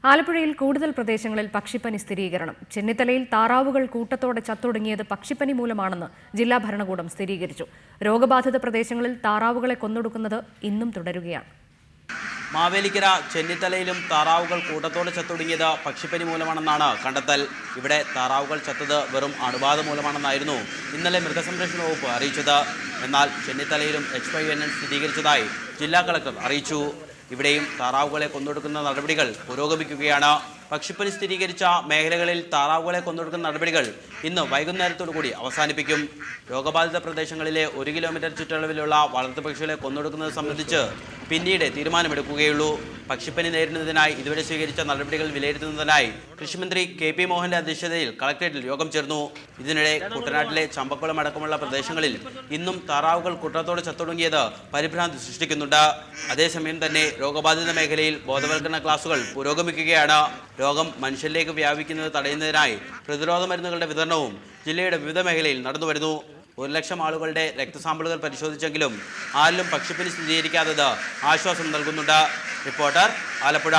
ആലപ്പുഴയിൽ കൂടുതൽ പ്രദേശങ്ങളിൽ പക്ഷിപ്പനി സ്ഥിരീകരണം. ചെന്നിത്തലയിൽ താറാവുകൾ കൂട്ടത്തോടെ ചത്തൊടുങ്ങിയത് പക്ഷിപ്പനി മൂലമാണെന്ന് ജില്ലാ ഭരണകൂടം സ്ഥിരീകരിച്ചു. രോഗബാധിത പ്രദേശങ്ങളിൽ താറാവുകളെ കൊന്നൊടുക്കുന്നത് ഇന്നും തുടരുകയാണ്. മാവേലിക്കര ചെന്നിത്തലയിലും താറാവുകൾ കൂട്ടത്തോടെ ചത്തൊടുങ്ങിയത് പക്ഷിപ്പനി മൂലമാണെന്നാണ് കണ്ടെത്തൽ. ഇവിടെ താറാവുകൾ ചത്തത് വെറും അണുബാധ മൂലമാണെന്നായിരുന്നു ഇന്നലെ മൃഗസംരക്ഷണ വകുപ്പ് അറിയിച്ചത്. എന്നാൽ ചെന്നിത്തലയിലും H5N1 സ്ഥിരീകരിച്ചതായി ജില്ലാ കളക്ടർ അറിയിച്ചു. ഇവിടെയും താറാവുകളെ കൊന്നൊടുക്കുന്ന നടപടികൾ പുരോഗമിക്കുകയാണ്. പക്ഷിപ്പനി സ്ഥിരീകരിച്ച മേഖലകളിൽ താറാവുകളെ കൊന്നൊടുക്കുന്ന നടപടികൾ ഇന്ന് വൈകുന്നേരത്തോടു കൂടി അവസാനിപ്പിക്കും. രോഗബാധിത പ്രദേശങ്ങളിലെ 1 കിലോമീറ്റർ ചുറ്റളവിലുള്ള വളർത്തുപക്ഷികളെ കൊന്നൊടുക്കുന്നത് സംബന്ധിച്ച് പിന്നീട് തീരുമാനമെടുക്കുകയുള്ളൂ. പക്ഷിപ്പനി നേരിടുന്നതിനായി ഇതുവരെ സ്വീകരിച്ച നടപടികൾ വിലയിരുത്തുന്നതിനായി കൃഷിമന്ത്രി KP മോഹന്റെ അധ്യക്ഷതയിൽ കളക്ടറേറ്റിൽ യോഗം ചേർന്നു. ഇതിനിടെ കുട്ടനാട്ടിലെ ചമ്പക്കുളം അടക്കമുള്ള പ്രദേശങ്ങളിൽ ഇന്നും താറാവുകൾ കൂട്ടത്തോടെ ചത്തൊടുങ്ങിയത് പരിഭ്രാന്തി സൃഷ്ടിക്കുന്നുണ്ട്. അതേസമയം തന്നെ രോഗബാധിത മേഖലയിൽ ബോധവൽക്കരണ ക്ലാസുകൾ പുരോഗമിക്കുകയാണ്. രോഗം മനുഷ്യരിലേക്ക് വ്യാപിക്കുന്നത് തടയുന്നതിനായി പ്രതിരോധ മരുന്നുകളുടെ വിതരണവും ജില്ലയുടെ വിവിധ മേഖലയിൽ നടന്നുവരുന്നു. 1,00,000 ആളുകളുടെ രക്തസാമ്പിളുകൾ പരിശോധിച്ചെങ്കിലും ആരിലും പക്ഷിപ്പനി സ്ഥിരീകരിക്കാത്തത് ആശ്വാസം നൽകുന്നുണ്ട്. റിപ്പോർട്ടർ, ആലപ്പുഴ.